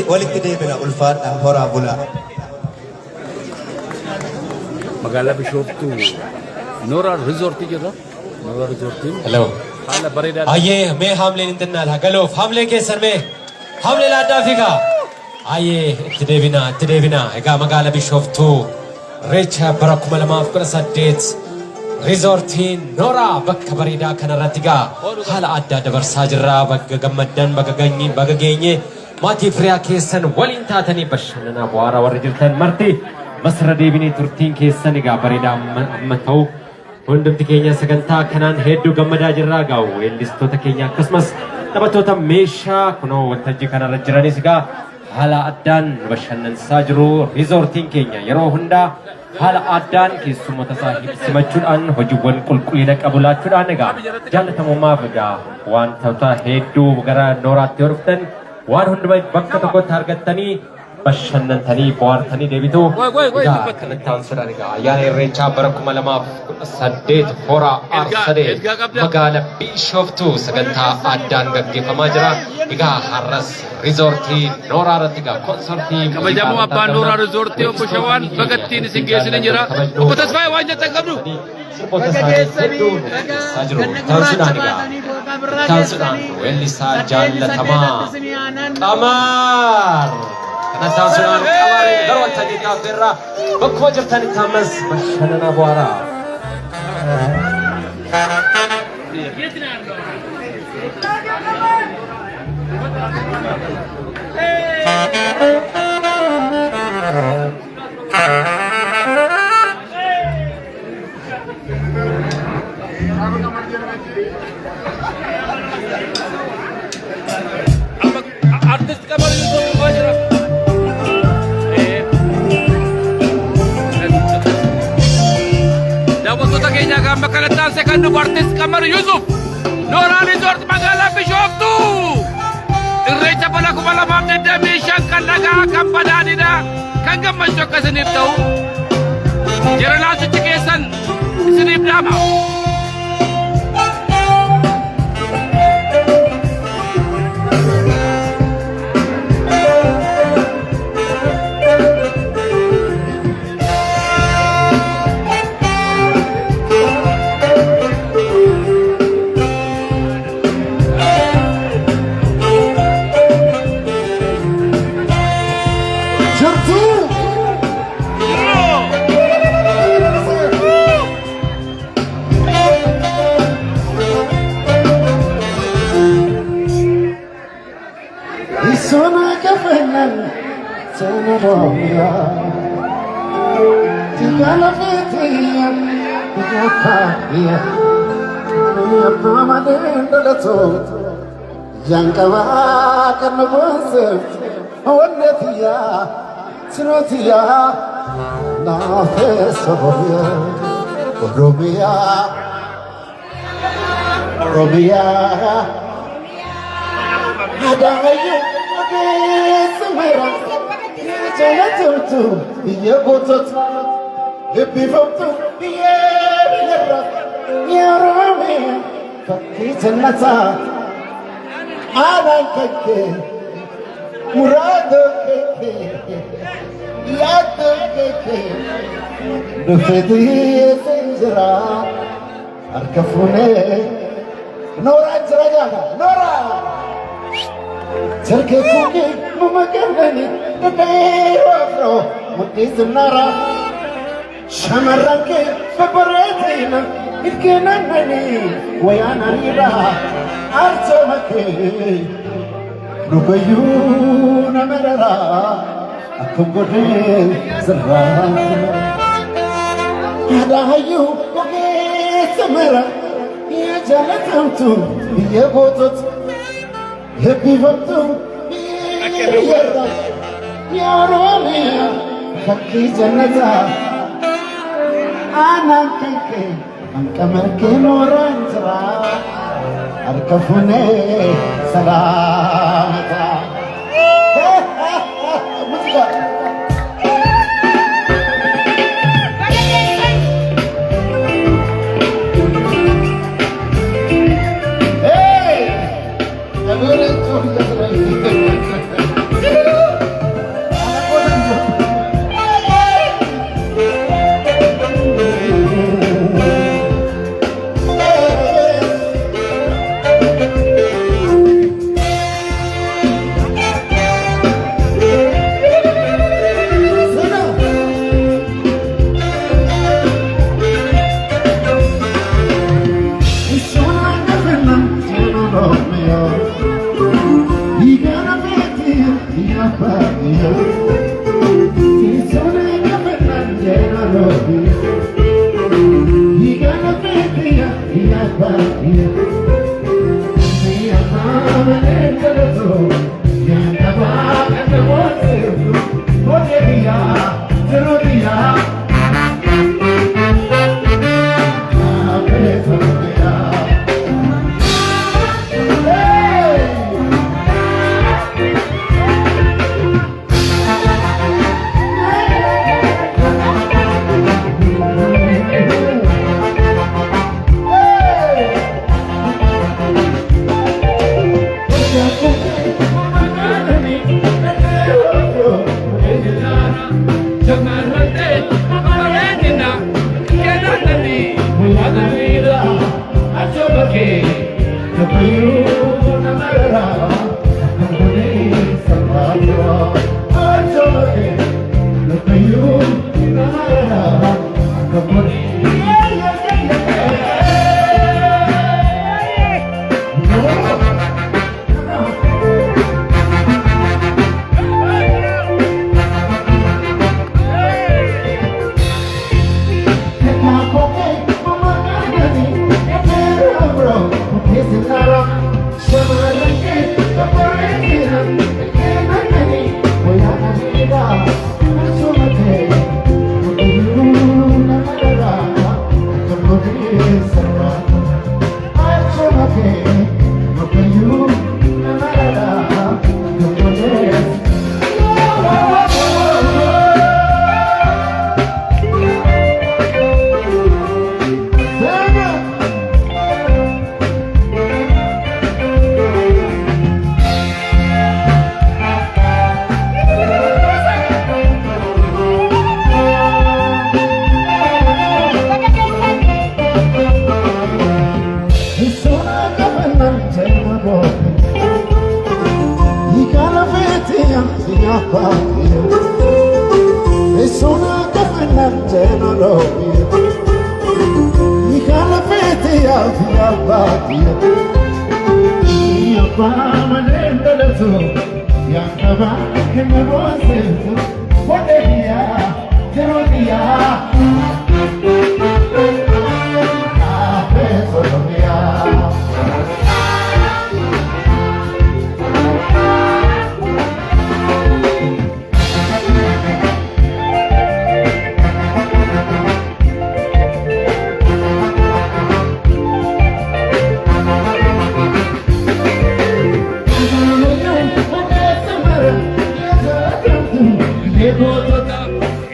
ولك ديبنا ألفان هورا بولا مقالة بشوفتو نورا ريزورتي جرا نورا ريزورتي hello حالة بريدة आइए मैं हमले निंदना था गलो हमले के सर में हमले लाडा फिका आइए तिदेविना एगा मगाला बिशोफ्तू रेचा बरकुमलमाफ कर सडेट रिजॉर्टीन नोरा बक बरीदा कनरातिगा हाल आदा दबरसा जरा बक गमदन बक गኝን በገኘ ማቲ ፍሪያ ኬሰን ወሊንታተኒ በሽነና በዋራ ወርጅልተን መርቲ መስረዴ ቢኒ ቱርቲን ኬሰን ጋ በሬዳ አመተው ወንድም ተከኛ ሰገንታ ከናን ሄዱ ገመዳ ጅራ ጋው ኤሊስቶ ተከኛ ክስመስ ተበቶታ ሜሻ ኩኖ ወንተጂ ከናረ ጅራኒ ስጋ ሀላ አዳን በሸነን ሳጅሩ ሪዞርቲን ኬኛ የሮ ሁንዳ ሀላ አዳን ኬሱሞ ተሳሂብ ሲመቹዳን ሆጂወን ቁልቁል ይነቀቡላቹዳን ጋ ጃለተሞማ በጋ ዋን ተውታ ሄዱ ገራ ኖራት ይወርፍተን ዋን ሁንድመይ በከ ተቆት አርገተኒ በሸነንተኒ በዋርተኒ ደቢቶ ከነታን ሰዳኒጋ ያኔ ሬቻ በረኩ መለማ ሰዴት ሆራ አርሰዴ መጋለ ቢሾፍቱ ሰገንታ አዳን ገጌ ፈማጅራ ኢጋ ሐረስ ሪዞርቲ ኖራ ረቲጋ ኮንሰርቲ ከበጀሙ አባ ኖራ ሪዞርቲ ኦቦሸዋን በገቲን ሲጌስን እንጀራ ኦቦ ተስፋዬ ዋንጀ ተቀብዱ ታንሱዳን ወሊሳ ጃለተማ ቀማር ከነታንሱዳን ቀማር ገሮተኒ ካፌራ በኮጀርተኒ ታመስ በሸነና በዋራ artist kabar yuso wajra dawoto takenya gamba kalatan sekandu artist kamar yusuf nora resort magala bishoftu irrecha bala kubala mamde demi shankalaga kampananida kangam mashokasinib tau jerala suchikesan sinib dama Jankava karnavasat awanatia sinotia naafesoya Romia Adayu Semera Jolatu Yabotot Epivotu Romia fakki jannata aanan kake murado kake yaad kake nufidi sinjira arkafune nora jrajaga nora Cerke kuki mamakanani Nadero Mutiznara Shamaranke Fabaretina Itkenanani Wayana Rida Artomake Nubayuna Merara Akungode Zara Hadahayu Kuki Samara Yajalatamtu Yabotot Happy birthday, ya Romeo, fakki jannata, anak keke, angkamar kenoran cerah, arkafune salamata. Musika.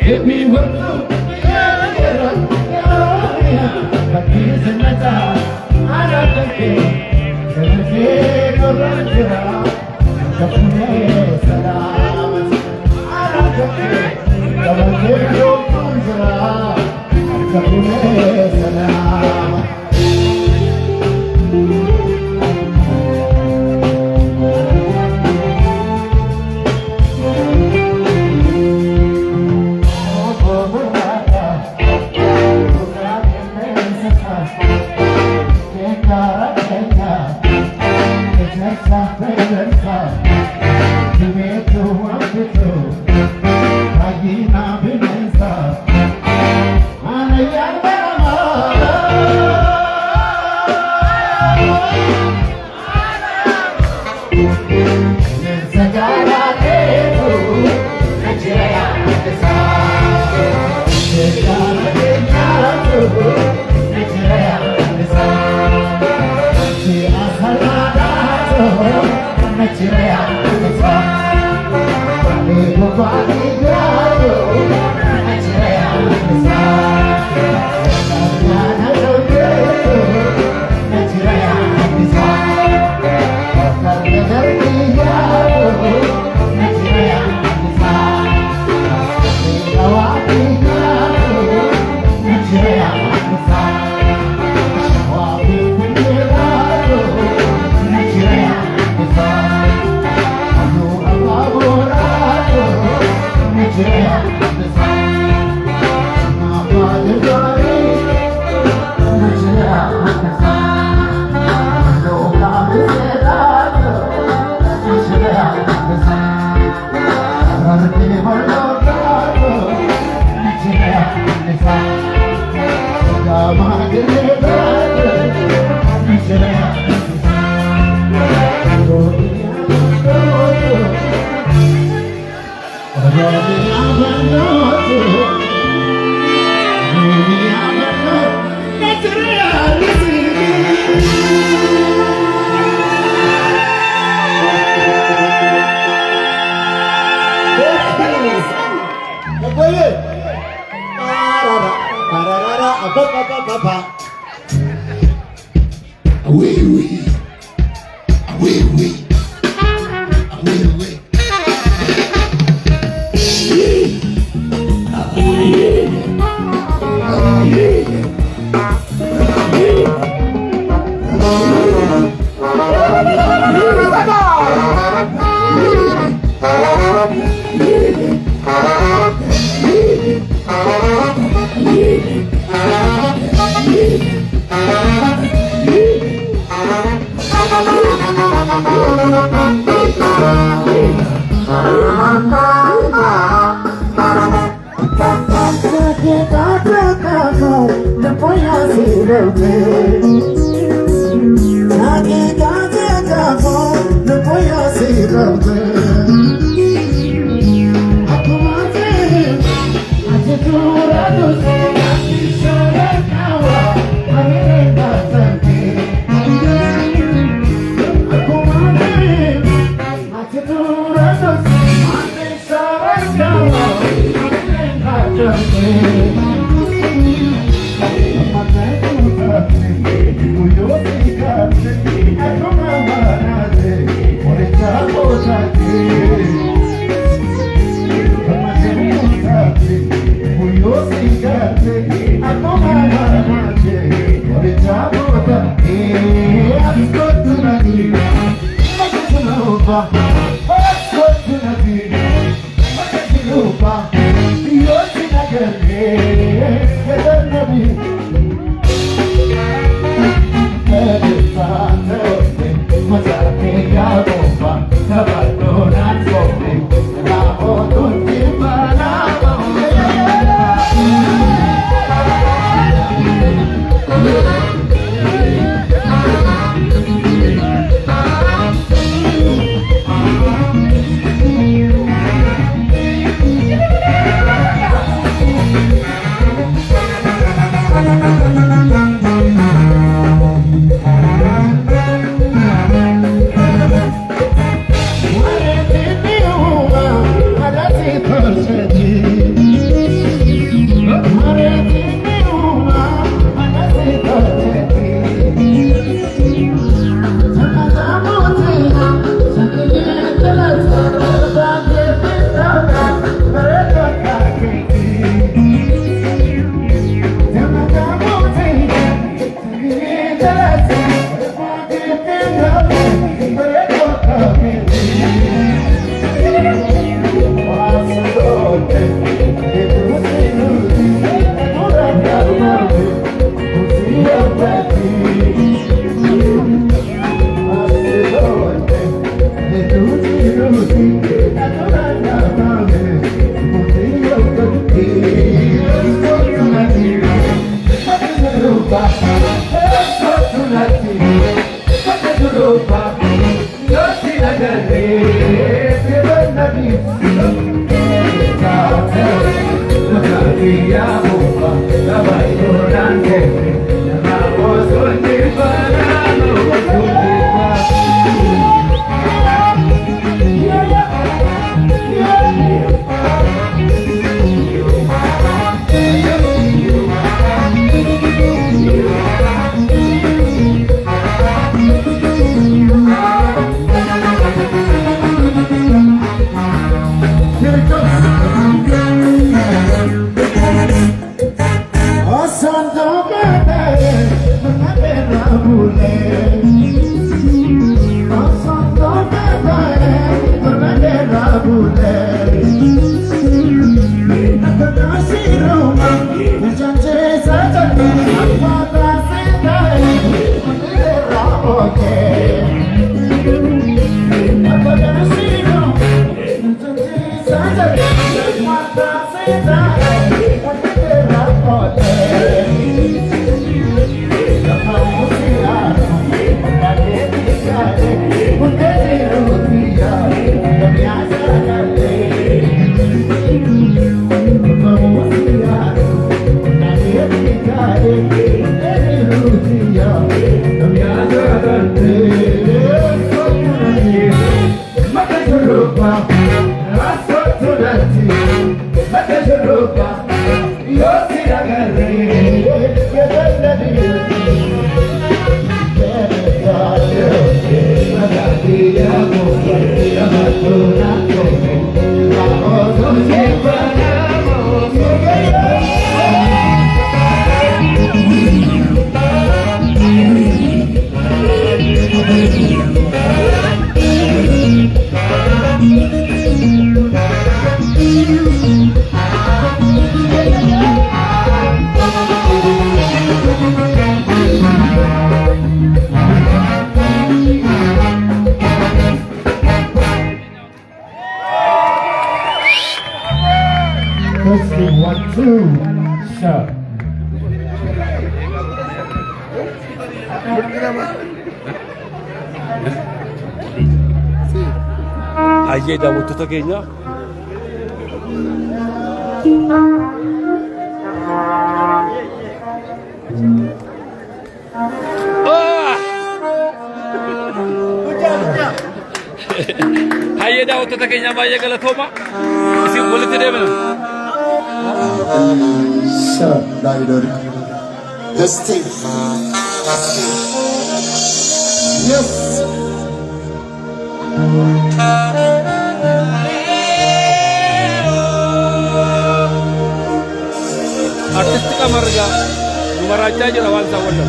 Give me what Yeah. Testing 1, 2, sir. Ayyee daawwattoota keenya. Ayyee daawwattoota keenya baay'ee galatooma. Isin walitti deemna. Sir, Lionel. Testing. Yes. Artist kamarga numaracha jira waan isa wallan.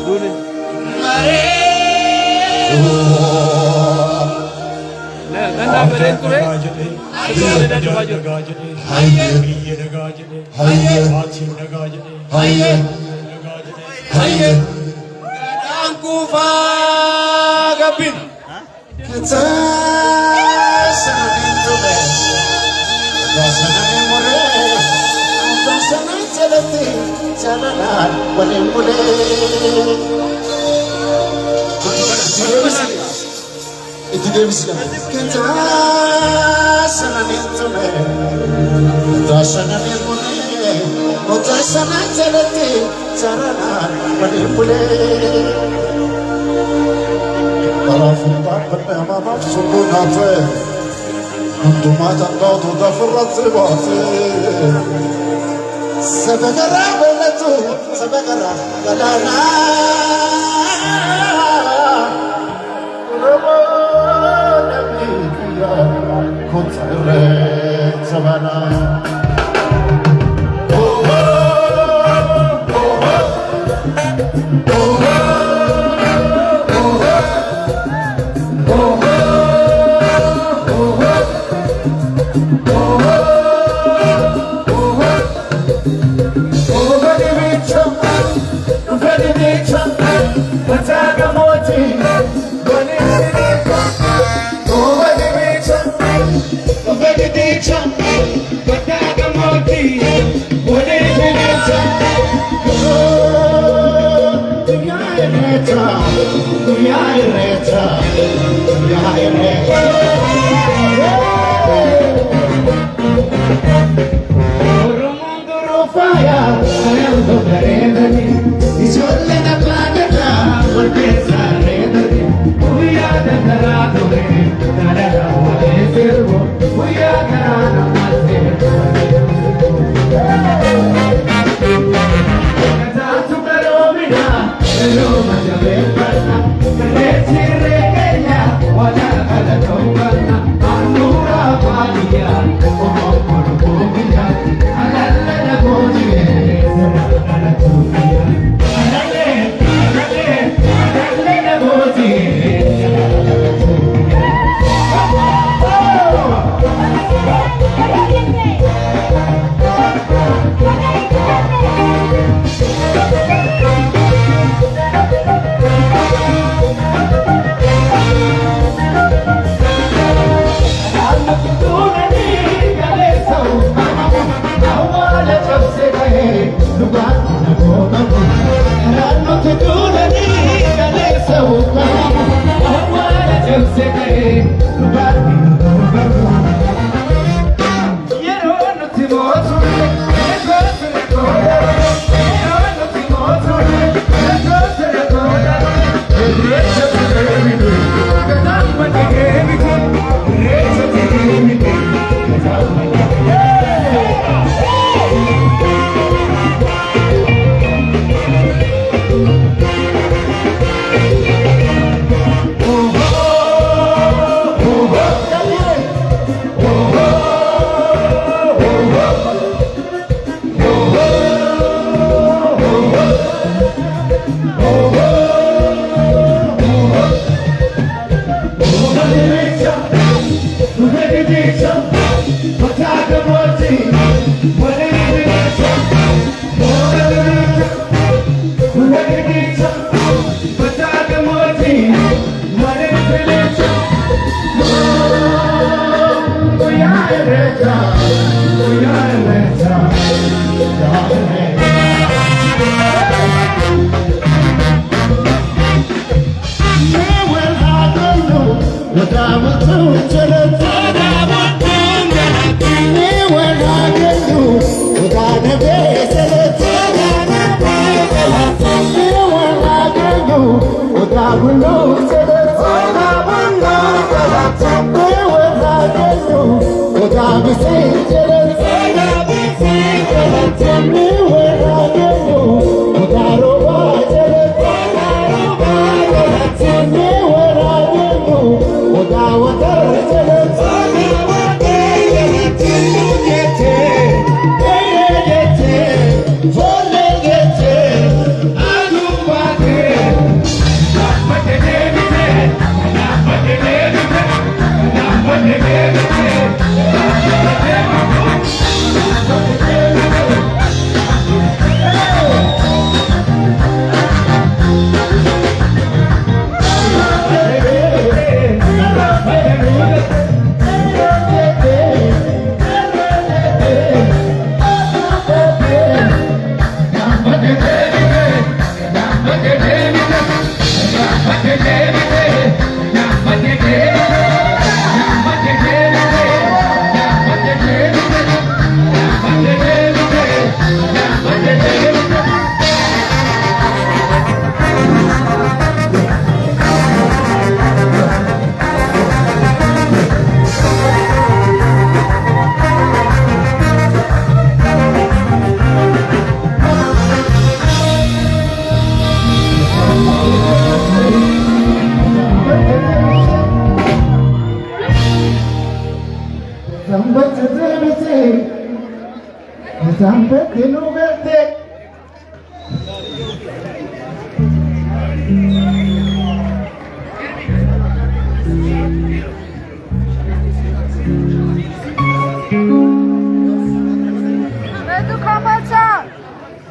Dune. Nanda belen ture. Hayye hayye ankufa gabin. Sabagara belatu, sabagara galana. Robo nabi kiya, kotsare sabana.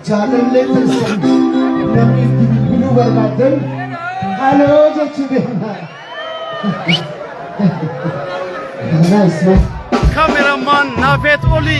Jaalallee teessan namni biluu barbaadan haaloo jechuu beekna. Nice man. Cameraman Nafet Oli.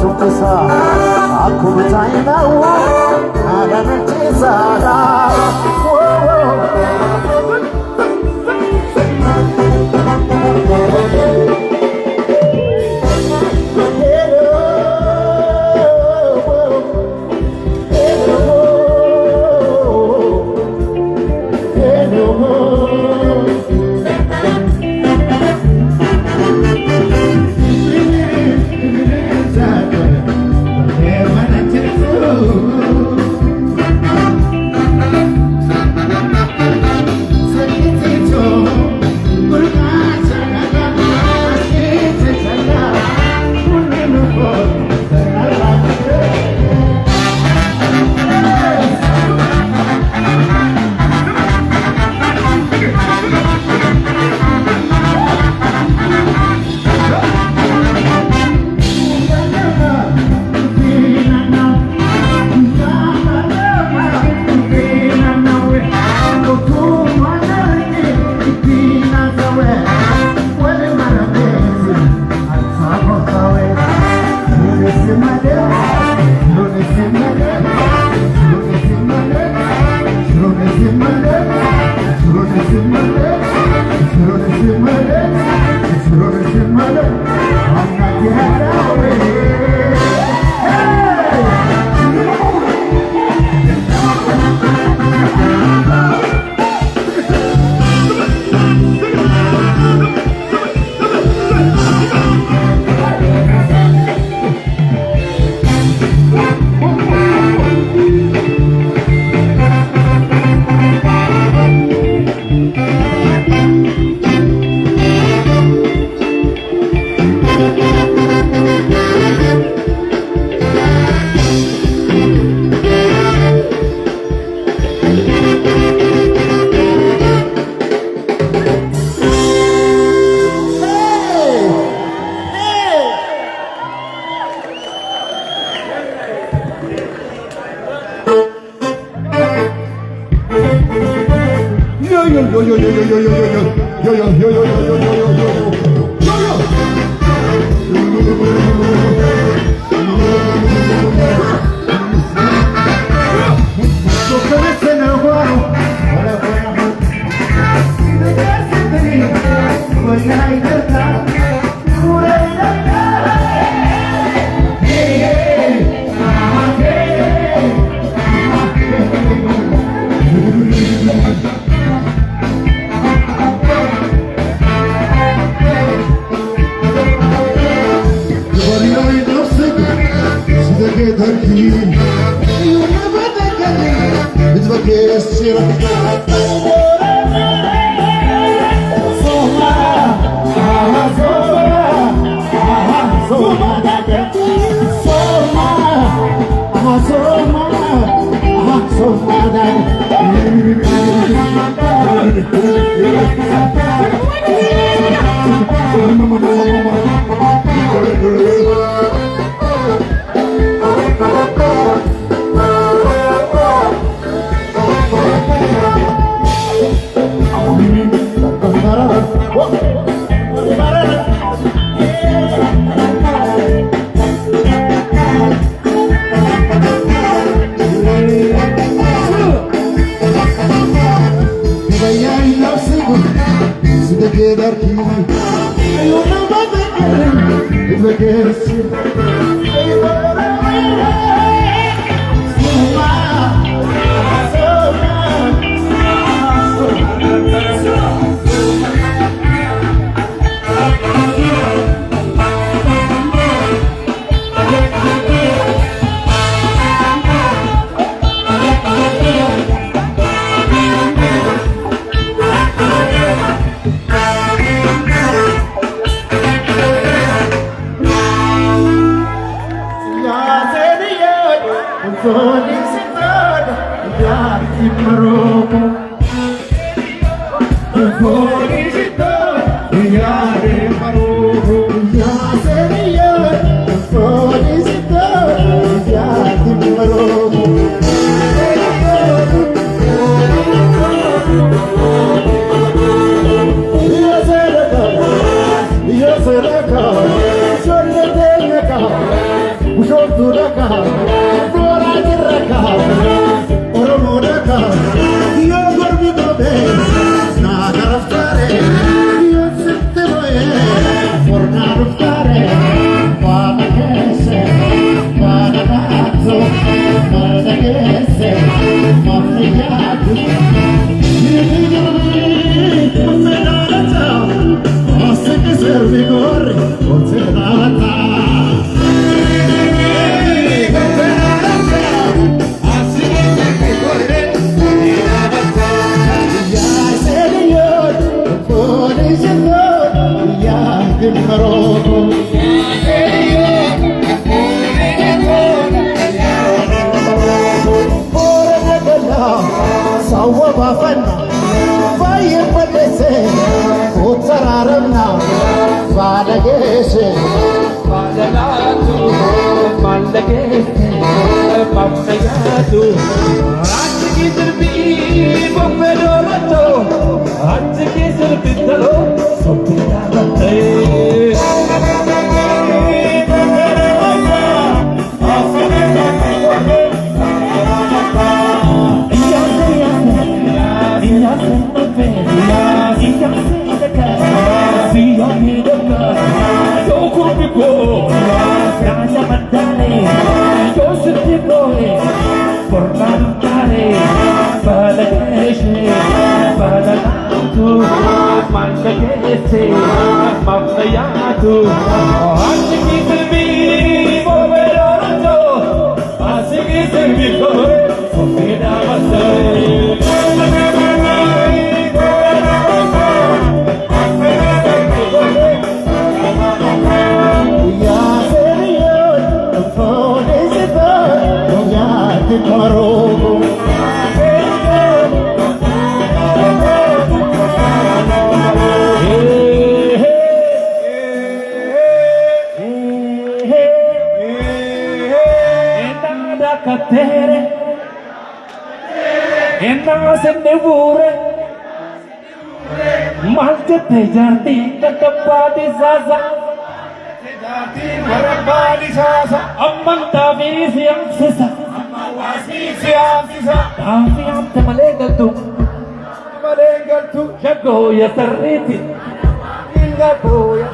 sutisa akumtainawo aganatisa mallegeesse Malalaatu mallegeesse mafnayaatu Ati kisirbii bomme doolato Ati kisirbittalo sobbina battee Mafnayatu Ati kisirbii bomme doolato Ati kisirbittalo sobbina battee Katere Enna se ne pure Malte te jati kadabba di sasa Jati marabba di sasa Amman tavi siam sisa Amawasi siam sisa Tavi am te malegal tu Jago ya sarriti Inga boya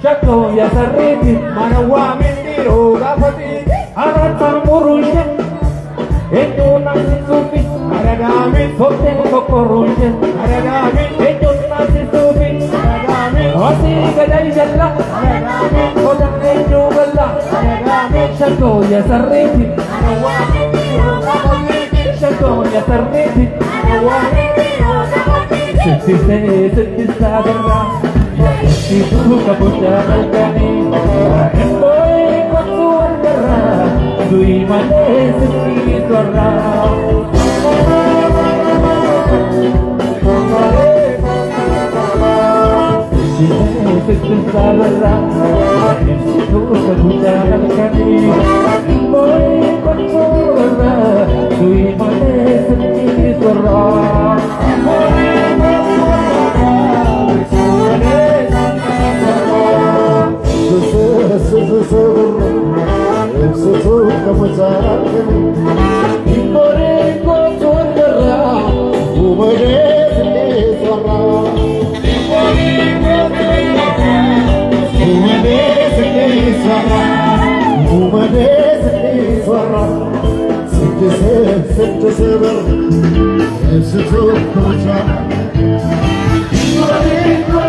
Jago ya sarriti Manawa mindiro gafati Arata murushe Ejo nasi sufi Aradami sote kokorushe Aradami Ejo nasi sufi Aradami Osi gadai jalla Aradami Koda ejo galla Aradami Shago ya sarriti Shago ya sarriti Sitti se sitti sagarra Sitti tu kapuja malkani Emboy kotu argarra Dui male sitti torra Sitti sagarra Sitti tu kapuja malkani Emboy kotu argarra Dui male sitti torra It's